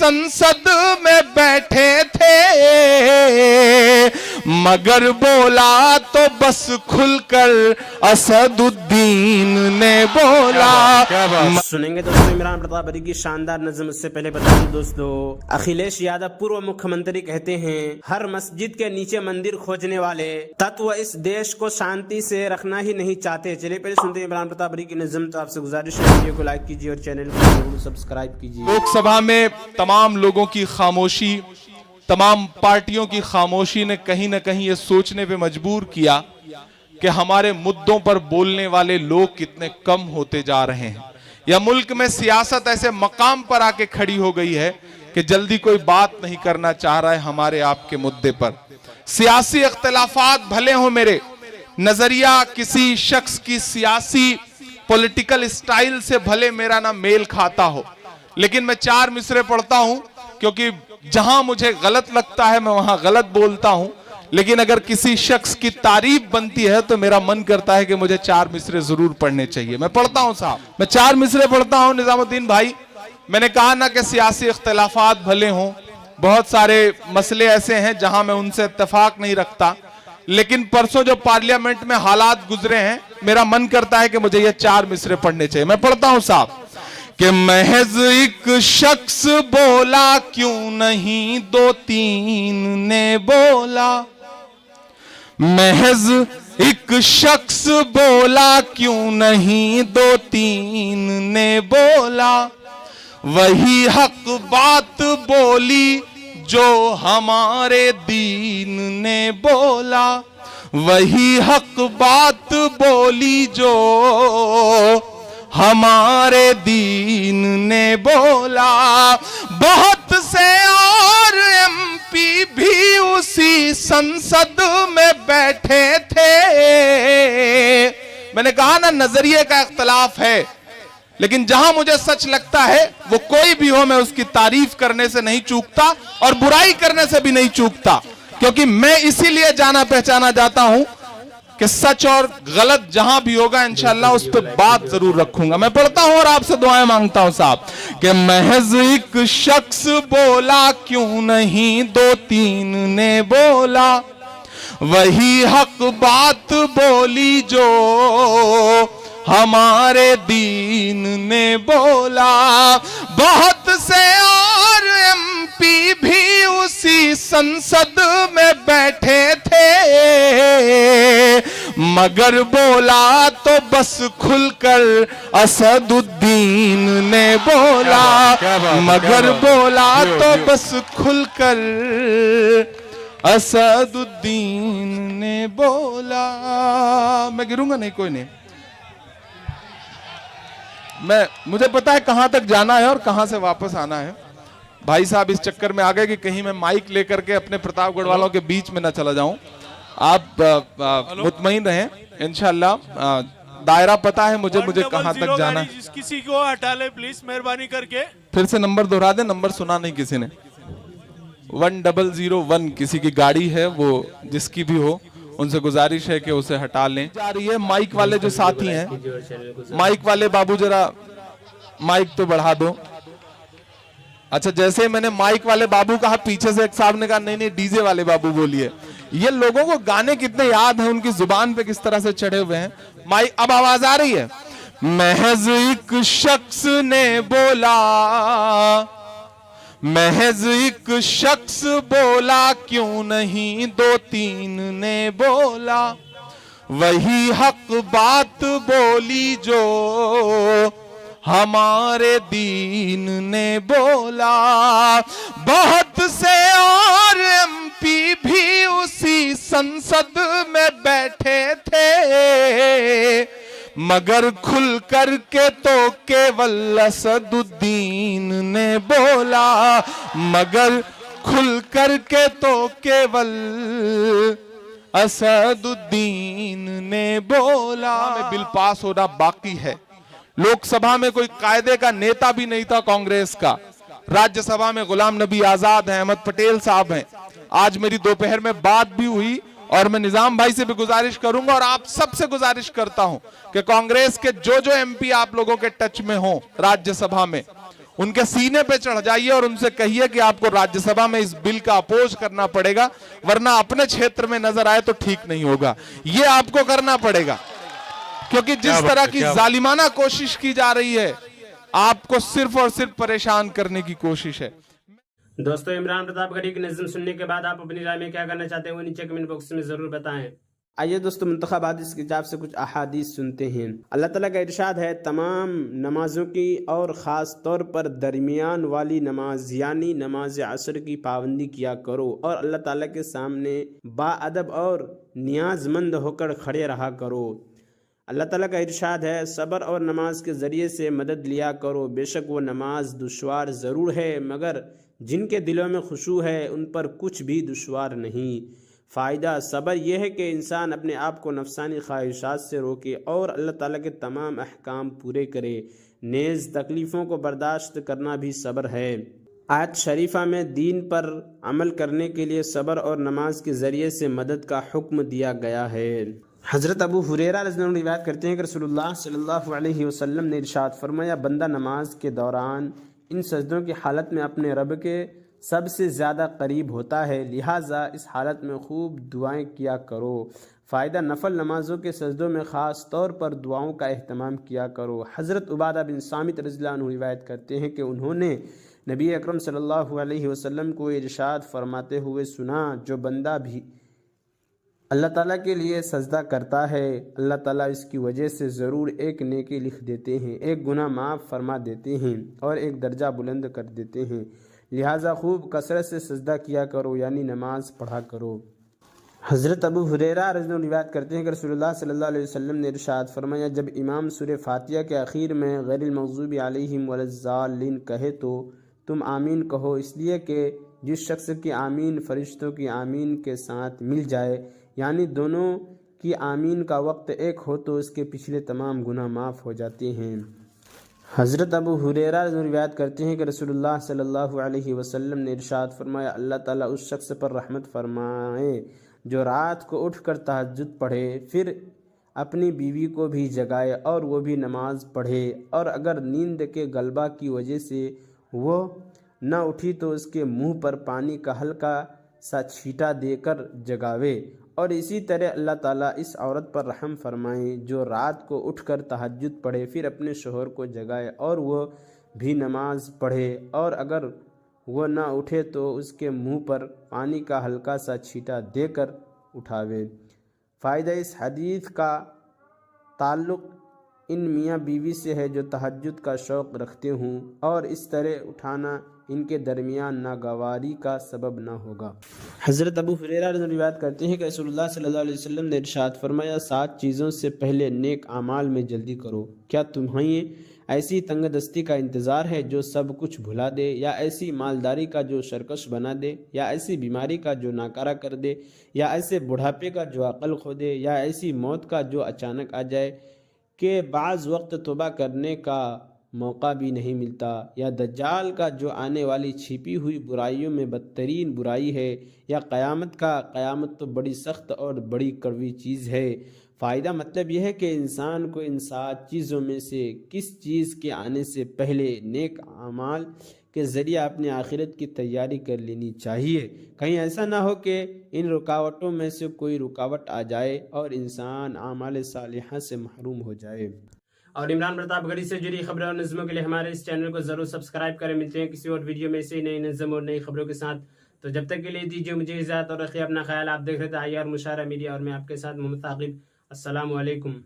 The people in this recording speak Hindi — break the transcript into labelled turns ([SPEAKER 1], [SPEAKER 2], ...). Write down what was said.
[SPEAKER 1] संसद में बैठे थे, मगर बोला तो बस खुलकर असदुद्दीन ने बोला।
[SPEAKER 2] सुनेंगे दोस्तों इमरान प्रताप बरी की शानदार नज़्म। इससे पहले बता दूं दोस्तों, अखिलेश यादव पूर्व मुख्यमंत्री कहते हैं हर मस्जिद के नीचे मंदिर खोजने वाले तत्व इस देश को शांति से रखना ही नहीं चाहते। चलिए पहले सुनते हैं इमरान प्रताप बरी की नज़्म। तो आपसे गुजारिश है वीडियो को लाइक कीजिए और चैनल को जरूर सब्सक्राइब कीजिए।
[SPEAKER 1] लोकसभा में तमाम लोगों की खामोशी, तमाम पार्टियों की खामोशी ने कहीं ना कहीं ये सोचने पे मजबूर किया कि हमारे मुद्दों पर बोलने वाले लोग कितने कम होते जा रहे हैं। या मुल्क में सियासत ऐसे मकाम पर आके खड़ी हो गई है कि जल्दी कोई बात नहीं करना चाह रहा है हमारे आपके मुद्दे पर। सियासी इख्तिलाफात भले हो, मेरे नजरिया किसी शख्स की सियासी पॉलिटिकल स्टाइल से भले मेरा ना मेल खाता हो, लेकिन मैं 4 मिसरे पढ़ता हूं क्योंकि जहां मुझे गलत लगता है मैं वहां गलत बोलता हूं। लेकिन अगर किसी शख्स की तारीफ बनती है तो मेरा मन करता है कि मुझे 4 मिसरे जरूर पढ़ने चाहिए। मैं पढ़ता हूं साहब, मैं 4 मिसरे पढ़ता हूं। निजामुद्दीन भाई, मैंने कहा ना कि सियासी इख्तिलाफात भले हों, बहुत सारे मसले ऐसे हैं जहां मैं उनसे इत्तेफाक नहीं रखता, लेकिन परसों जो पार्लियामेंट में हालात गुजरे हैं मेरा मन करता है कि मुझे ये 4 मिसरे पढ़ने चाहिए। मैं पढ़ता हूं साहब कि महज एक शख्स बोला क्यों नहीं 2-3 ने बोला, महज एक शख्स बोला क्यों नहीं 2-3 ने बोला, वही हक बात बोली जो हमारे दीन ने बोला, वही हक बात बोली जो हमारे दीन ने बोला। बहुत से और एमपी भी उसी संसद में बैठे थे। मैंने कहा ना नजरिए का इख्तिलाफ है, लेकिन जहां मुझे सच लगता है वो कोई भी हो मैं उसकी तारीफ करने से नहीं चूकता और बुराई करने से भी नहीं चूकता, क्योंकि मैं इसीलिए जाना पहचाना जाता हूं कि सच और गलत जहां भी होगा इंशाअल्लाह उस पर बात जरूर रखूंगा। मैं पढ़ता हूं और आपसे दुआएं मांगता हूं साहब कि महज एक शख्स बोला क्यों नहीं 2-3 ने बोला, वही हक बात बोली जो हमारे दीन ने बोला। बहुत से और एमपी भी उसी संसद में बैठे थे, मगर बोला तो बस खुलकर असदुद्दीन ने बोला, मगर बोला तो बस खुलकर असदुद्दीन ने बोला। मैं गिरूंगा नहीं, कोई नहीं, मुझे पता है कहां तक जाना है और कहां से वापस आना है। भाई साहब इस चक्कर में आ गए कि कहीं मैं माइक लेकर के अपने प्रतापगढ़ वालों के बीच में ना चला जाऊं। आप मुतमईन रहें, इंशाल्लाह दायरा पता है मुझे कहां तक जाना है।
[SPEAKER 3] किसी को हटा ले प्लीज, मेहरबानी करके।
[SPEAKER 1] फिर से नंबर दोहरा दे, नंबर सुना नहीं किसी ने। 1001 किसी की गाड़ी है, वो जिसकी भी हो उनसे गुजारिश है कि उसे हटा लें। जा रही है माइक वाले जो साथी हैं, माइक वाले बाबू जरा माइक तो बढ़ा दो। अच्छा, जैसे मैंने माइक वाले बाबू कहा, पीछे से एक साहब ने कहा नहीं डीजे वाले बाबू बोलिए। ये लोगों को गाने कितने याद हैं, उनकी जुबान पे किस तरह से चढ़े हुए हैं। माइक अब आवाज आ रही है। महज एक शख्स ने बोला, महज एक शख्स बोला क्यों नहीं 2-3 ने बोला, वही हक बात बोली जो हमारे दीन ने बोला। बहुत से और एमपी भी उसी संसद में बैठे थे, मगर खुल कर के तो केवल असदुद्दीन ने बोला, मगर खुल कर के तो केवल असदुद्दीन ने बोला। बिल पास होना बाकी है। लोकसभा में कोई कायदे का नेता भी नहीं था कांग्रेस का। राज्यसभा में गुलाम नबी आजाद हैं, अहमद पटेल साहब हैं। आज मेरी दोपहर में बात भी हुई और मैं निजाम भाई से भी गुजारिश करूंगा और आप सबसे गुजारिश करता हूं कि कांग्रेस के जो एमपी आप लोगों के टच में हो राज्यसभा में, उनके सीने पे चढ़ जाइए और उनसे कहिए कि आपको राज्यसभा में इस बिल का अपोज करना पड़ेगा, वरना अपने क्षेत्र में नजर आए तो ठीक नहीं होगा। ये आपको करना पड़ेगा, क्योंकि जिस तरह की जालिमाना कोशिश की जा रही है, आपको सिर्फ और सिर्फ परेशान करने की कोशिश है।
[SPEAKER 2] दोस्तों, इमरान प्रतापगढ़ी की नज़्म सुनने के बाद आप अपनी राय में क्या करना चाहते हैं वो नीचे कमेंट बॉक्स में जरूर बताएं। आइए दोस्तों, मुंतखब हदीस की किताब से कुछ अहादीस सुनते हैं। अल्लाह ताला का इरशाद है, तमाम नमाजों की और ख़ास तौर पर दरमियान वाली नमाज यानी नमाज असर की पाबंदी किया करो और अल्लाह ताला के सामने बाअदब और नियाजमंद होकर खड़े रहा करो। अल्लाह ताला का इरशाद है, सब्र और नमाज के ज़रिए से मदद लिया करो, बेशक वो नमाज दुश्वार ज़रूर है मगर जिनके दिलों में खुशू है उन पर कुछ भी दुश्वार नहीं। फ़ायदा सब्र यह है कि इंसान अपने आप को नफसानी ख्वाहिशात से रोके और अल्लाह ताला के तमाम अहकाम पूरे करे। नेज़ तकलीफ़ों को बर्दाश्त करना भी सब्र है। आयत शरीफा में दीन पर अमल करने के लिए सब्र और नमाज के ज़रिए से मदद का हुक्म दिया गया है। हज़रत अबू हुरैरा रज़ियल्लाहु अन्हु रिवायत करते हैं कि रसूलुल्लाह सल्लल्लाहु अलैहि वसल्लम ने इरशाद फरमाया, बंदा नमाज के दौरान इन सजदों की हालत में अपने रब के सबसे ज़्यादा करीब होता है, लिहाजा इस हालत में खूब दुआएं किया करो। फ़ायदा नफल नमाजों के सजदों में ख़ास तौर पर दुआओं का अहतमाम किया करो। हज़रत उबादा बिन सामित रज़ियल्लाहु अन्हु रिवायत करते हैं कि उन्होंने नबी अकरम सल्लल्लाहु अलैहि वसल्लम को इरशाद फरमाते हुए सुना, जो बंदा भी अल्लाह ताला के लिए सजदा करता है, अल्लाह ताला इसकी वजह से ज़रूर एक नेकी लिख देते हैं, एक गुनाह माफ़ फरमा देते हैं और एक दर्जा बुलंद कर देते हैं। लिहाजा खूब कसरत से सजदा किया करो यानी नमाज पढ़ा करो। हज़रत अबू हुरैरा रज़ियल्लाहु अन्हु रिवायत करते हैं कि रसूलुल्लाह सल्लल्लाहु अलैहि वसल्लम ने इरशाद फरमाया, जब इमाम सूरह फातिहा के आखिर में गैरिल मग़ज़ूबि अलैहिम वलज़्ज़ालिन कहे तो तुम आमीन कहो, इसलिए कि जिस शख्स की आमीन फरिश्तों की आमीन के साथ मिल जाए यानी दोनों की आमीन का वक्त एक हो तो उसके पिछले तमाम गुनाह माफ़ हो जाते हैं। हज़रत अबू हुरैरा रिवायत करते हैं कि रसूलुल्लाह सल्लल्लाहु अलैहि वसल्लम ने इरशाद फरमाया, अल्लाह ताला उस शख्स पर रहमत फरमाए जो रात को उठकर तहज्जुद पढ़े, फिर अपनी बीवी को भी जगाए और वो भी नमाज पढ़े, और अगर नींद के गलबा की वजह से वो न उठी तो उसके मुंह पर पानी का हल्का सा छींटा देकर जगावे। और इसी तरह अल्लाह ताला इस औरत पर रहम फरमाए जो रात को उठकर तहज्जुद पढ़े, फिर अपने शोहर को जगाए और वो भी नमाज पढ़े, और अगर वो ना उठे तो उसके मुंह पर पानी का हल्का सा छींटा देकर उठावे। फ़ायदा इस हदीस का ताल्लुक़ इन मियाँ बीवी से है जो तहज्जुद का शौक़ रखते हों और इस तरह उठाना इनके दरमियान नागवारी का सबब ना होगा। हज़रत अबू हुरैरा रिवायत करते हैं कि रसूलुल्लाह सल्लल्लाहु अलैहि वसल्लम ने इरशाद फरमाया, 7 चीज़ों से पहले नेक आमाल में जल्दी करो। क्या तुम्हें ऐसी तंगदस्ती का इंतज़ार है जो सब कुछ भुला दे, या ऐसी मालदारी का जो सरकश बना दे, या ऐसी बीमारी का जो नाकारा कर दे, या ऐसे बुढ़ापे का जो अक़ल खो दे, या ऐसी मौत का जो अचानक आ जाए कि बाज़ वक्त तौबा करने का मौका भी नहीं मिलता, या दज्जाल का जो आने वाली छिपी हुई बुराइयों में बदतरीन बुराई है, या क़यामत तो बड़ी सख्त और बड़ी कड़वी चीज़ है। फ़ायदा मतलब यह है कि इंसान को इन 7 चीज़ों में से किस चीज़ के आने से पहले नेक अमाल के ज़रिए अपनी आखिरत की तैयारी कर लेनी चाहिए। कहीं ऐसा ना हो कि इन रुकावटों में से कोई रुकावट आ जाए और इंसान आमाल सालिहा से महरूम हो जाए। और इमरान प्रतापगढ़ी से जुड़ी खबरों और नज़्मों के लिए हमारे इस चैनल को ज़रूर सब्सक्राइब करें। मिलते हैं किसी और वीडियो में से नई नज़्म और नई खबरों के साथ। तो जब तक के लिए दीजिए मुझे इजाज़त और रखिए अपना ख्याल। आप देख रहे थे IR मुशायरा मीडिया और मैं आपके साथ मोहम्मद ताक़िब। अस्सलामु अलैकुम।